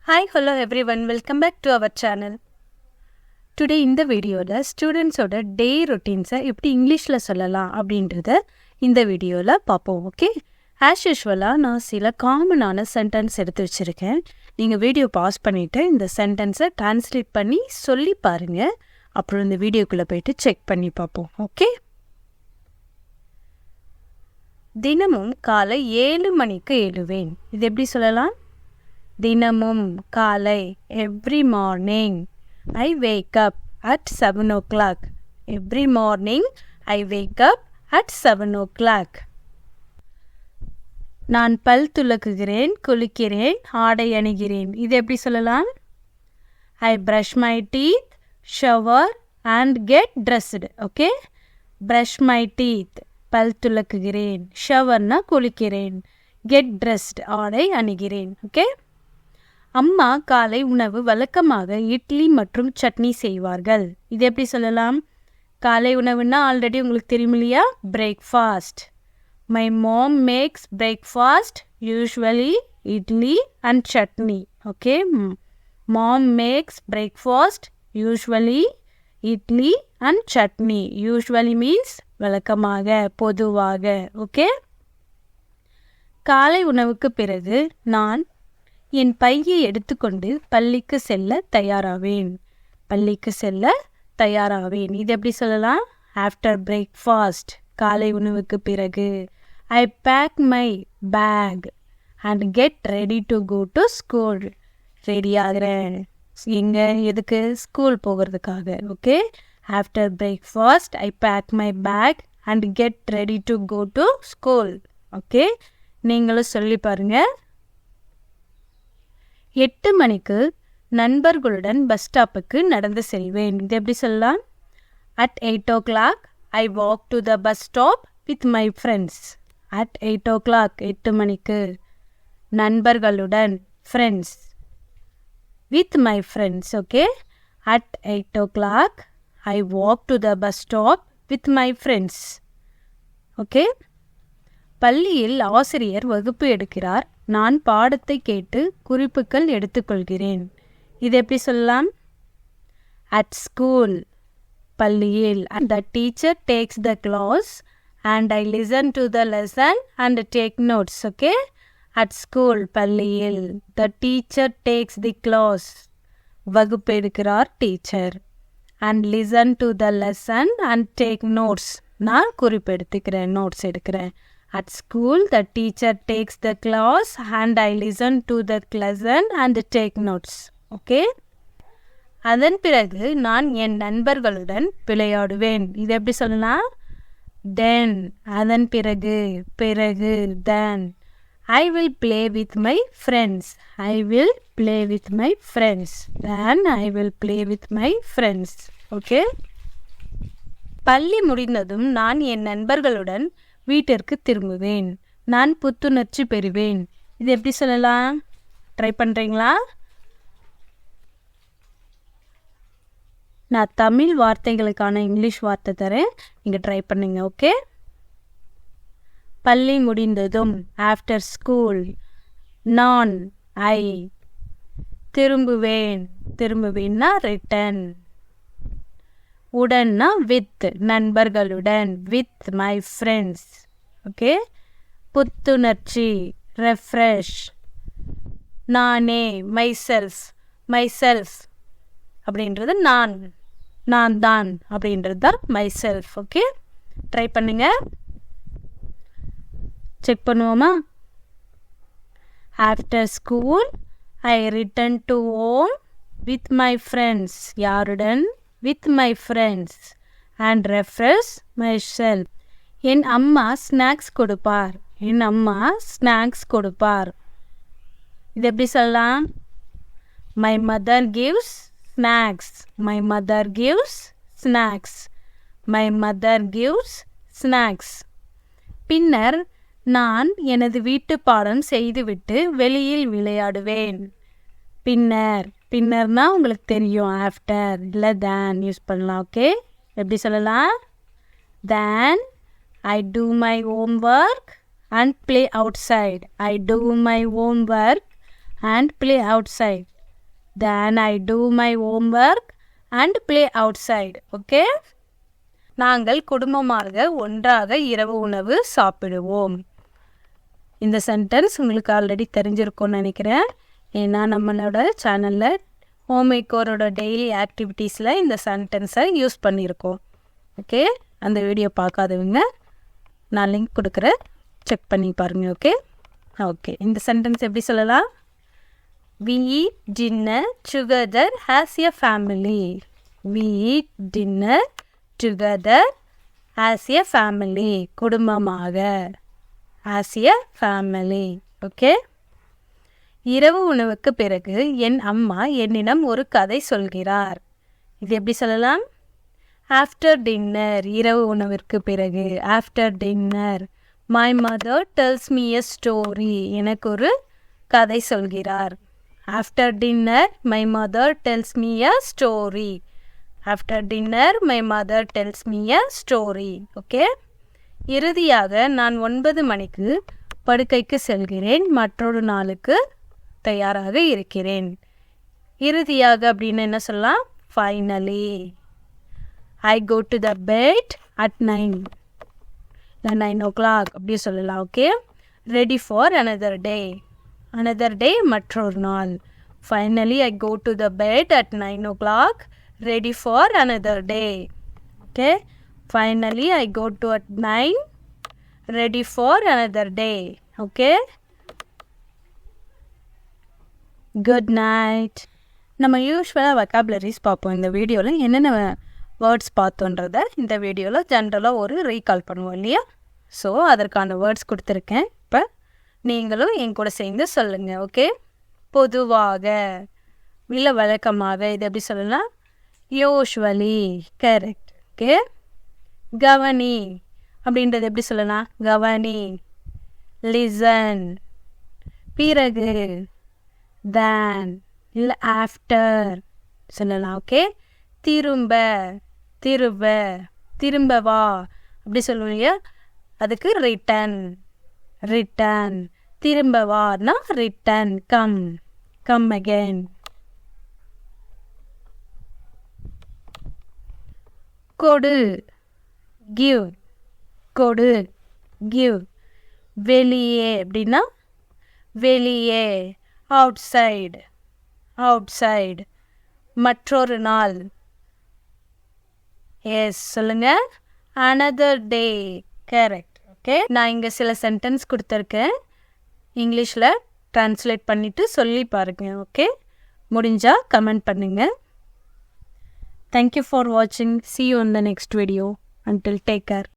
Hi, hello everyone. Welcome back to our channel. Today இந்த வீடியோவில் ஸ்டூடெண்ட்ஸோட டே ரொட்டீன்ஸை எப்படி இங்கிலீஷில் சொல்லலாம் அப்படின்றத இந்த வீடியோவில் பார்ப்போம். ஓகே, ஆஸ் யூஷுவலாக நான் சில காமனான சென்டென்ஸ் எடுத்து வச்சுருக்கேன். நீங்கள் வீடியோ பாஸ் பண்ணிவிட்டு இந்த சென்டென்ஸை டிரான்ஸ்லேட் பண்ணி சொல்லி பாருங்கள். அப்புறம் இந்த வீடியோக்குள்ளே போயிட்டு செக் பண்ணி பார்ப்போம். ஓகே, தினமும் காலை 7 மணிக்கு எழுவேன். இது எப்படி சொல்லலாம்? தினமும் காலை every morning I wake up at 7 o'clock. Every morning I wake up at 7 o'clock. நான் பல் துலக்குகிறேன், குளிக்கிறேன், ஆடை அணிகிறேன். இது எப்படி சொல்லலாம்? ஐ brush my teeth, shower and get dressed. Okay, brush my teeth பல் துலக்குகிறேன், ஷவர்னா குளிக்கிறேன், கெட் ட்ரெஸ்டு ஆடை அணிகிறேன். ஓகே, அம்மா காலை உணவு வழக்கமாக இட்லி மற்றும் சட்னி செய்வார்கள். இது எப்படி சொல்லலாம்? காலை உணவுன்னா ஆல்ரெடி உங்களுக்கு தெரியும் இல்லையா? Breakfast. My mom makes breakfast usually idli and chutney. Okay, mom makes breakfast usually idli and chutney. Usually means வழக்கமாக, பொதுவாக. ஓகே, காலை உணவுக்கு பிறகு நான் என் பையை எடுத்துக்கொண்டு பள்ளிக்கு செல்ல தயாராவேன். பள்ளிக்கு செல்ல தயாராவேன். இது எப்படி சொல்லலாம்? ஆஃப்டர் பிரேக்ஃபாஸ்ட், காலை உணவுக்கு பிறகு. I pack my bag and get ready to go to school. Ready ஆகிறேன். எங்கே? எதுக்கு? ஸ்கூல் போகிறதுக்காக. Okay, after breakfast I pack my bag and get ready to go to school. Okay, நீங்களும் சொல்லி பாருங்கள். 8 மணிக்கு நண்பர்களுடன் பஸ் ஸ்டாப்புக்கு நடந்து செல்வேன். இது எப்படி சொல்லலாம்? At 8 o'clock I walk to the bus stop with my friends. At 8 o'clock 8 மணிக்கு நண்பர்களுடன், friends, with my friends. Okay, at 8 o'clock I walk to the bus stop with my friends. Okay, பள்ளியில் ஆசிரியர் வகுப்பு எடுக்கிறார். நான் பாடத்தை கேட்டு குறிப்புகள் எடுத்துக்கொள்கிறேன். இது எப்படி சொல்லலாம்? அட் ஸ்கூல், பள்ளியில், the teacher takes the class and I listen to the lesson and take notes. Okay, at school, பள்ளியில், the teacher takes the class, வகுப்பு எடுக்கிறார் teacher, and listen to the lesson and take notes, நான் குறிப்பு எடுத்துக்கிறேன், notes எடுக்கிறேன். At school, the teacher takes the class and I listen to the lesson and take notes. Okay? அதன் பிறகு நான் என் நண்பர்களுடன் விளையாடுவேன். இது எப்படி சொல்லலாம்? Then, அதன் பிறகு, பிறகு, then. I will play with my friends. I will play with my friends. Then I will play with my friends. Okay? பள்ளி முடிந்ததும் நான் என் நண்பர்களுடன் வீட்டிற்கு திரும்புவேன். நான் புத்துணர்ச்சி பெறுவேன். இது எப்படி சொல்லலாம்? ட்ரை பண்ணுறீங்களா? நான் தமிழ் வார்த்தைகளுக்கான இங்கிலீஷ் வார்த்தை தரேன், நீங்கள் ட்ரை பண்ணுங்க. ஓகே, பள்ளி முடிந்ததும், ஆஃப்டர் ஸ்கூல். நான், ஐ. திரும்புவேன், திரும்புவேன்னா ரிட்டன். உடன்னா வித், நண்பர்களுடன், வித் மை ஃப்ரெண்ட்ஸ். ஓகே, புத்துணர்ச்சி, ரெஃப்ரெஷ். நானே, மை செல்ஃப், மை செல்ஃப் அப்படின்றது நான், நான் தான் அப்படின்றது தான் மை செல்ஃப். ஓகே, ட்ரை பண்ணுங்க, செக் பண்ணுவோமா? After school I written to home with my friends. யாருடன்? with my friends and refresh myself. என் அம்மா ஸ்நாக்ஸ் கொடுப்பார். என் அம்மா ஸ்நாக்ஸ் கொடுப்பார். இது எப்படி சொல்லலாம்? my mother gives snacks. my mother gives snacks. my mother gives snacks. பின்னர் நான் எனது வீட்டு பாடம் செய்துவிட்டு வெளியில் விளையாடுவேன். பின்னர், பின்னர்னா உங்களுக்கு தெரியும், ஆஃப்டர் இல்லை தேன் யூஸ் பண்ணலாம். ஓகே, எப்படி சொல்லலாம்? Then I do my homework and play outside. I do my homework and play outside. Then I do my homework and play outside. Okay? நாங்கள் குடும்பமாக ஒன்றாக இரவு உணவு சாப்பிடுவோம். இந்த சென்டென்ஸ் உங்களுக்கு ஆல்ரெடி தெரிஞ்சிருக்கும்னு நினைக்கிறேன். ஏன்னா நம்மளோட சேனலில் ஹோம்மேக்கரோட டெய்லி ஆக்டிவிட்டீஸில் இந்த சென்டென்ஸை யூஸ் பண்ணியிருக்கோம். ஓகே, அந்த வீடியோ பார்க்காதவங்க நான் லிங்க் கொடுக்குறேன், செக் பண்ணி பாருங்கள். ஓகே ஓகே இந்த சென்டென்ஸ் எப்படி சொல்லலாம்? We eat dinner together as a family. We eat dinner together as a family. குடும்பமாக. As a family. ஓகே, இரவு உணவுக்கு பிறகு என் அம்மா என்னிடம் ஒரு கதை சொல்கிறார். இது எப்படி சொல்லலாம்? ஆஃப்டர் டின்னர், இரவு உணவிற்கு பிறகு. After dinner my mother டெல்ஸ் me a story. எனக்கு ஒரு கதை சொல்கிறார். After dinner my mother டெல்ஸ் me a story. After dinner my mother டெல்ஸ் me a story. Okay, இறுதியாக நான் 9 மணிக்கு படுக்கைக்கு செல்கிறேன். மற்றொரு நாளுக்கு தயாராக இருக்கிறேன். இறுதியாக அப்படின்னு என்ன சொல்லலாம்? Finally. I go to the bed at 9 o'clock அப்படி சொல்லலாம். Okay, ready for another day. Another day மற்றொரு நாள். Finally I go to the bed at 9 o'clock ready for another day. Okay, finally I go to at 9 ready for another day. Okay, good night. நம்ம யூஸ்வலாக vocabularies பார்ப்போம். இந்த வீடியோவில் என்னென்ன words பார்த்தோன்றதை இந்த வீடியோவில் ஜென்ரலாக ஒரு ரீகால் பண்ணுவோம் இல்லையா? ஸோ அதற்கான வேர்ட்ஸ் கொடுத்துருக்கேன். இப்போ நீங்களும் என் கூட சேர்ந்து சொல்லுங்கள். ஓகே, பொதுவாக, இல்லை வழக்கமாக, இது எப்படி சொல்லலாம்? யூஸ்வலி. கரெக்ட். ஓகே, கவனி அப்படின்றது எப்படி சொல்லலாம்? கவனி. லிசன். பிறகு. தேன் இல்லை ஆஃப்டர் சொல்லலாம். ஓகே, திரும்ப. திரும்ப. திரும்ப வா அப்படி சொல்லுவோம் இல்லையா? அதுக்கு ரிட்டன். ரிட்டன். திரும்ப வான்னா ரிட்டன். கம். Come again. கொடு. கிவ். கொடு. கிவ். வெளியே அப்படின்னா வெளியே. அவுட்சைடு. அவுட்சைடு. மற்றொரு நாள். எஸ் சொல்லுங்க. Another day. கரெக்ட். ஓகே, நான் இங்கே சில சென்டென்ஸ் கொடுத்துருக்கேன். இங்கிலீஷில் ட்ரான்ஸ்லேட் பண்ணிவிட்டு சொல்லி பாருங்க. ஓகே, முடிஞ்சால் கமெண்ட் பண்ணுங்கள். தேங்க்யூ ஃபார் வாட்சிங். See you in the next video. Until take care.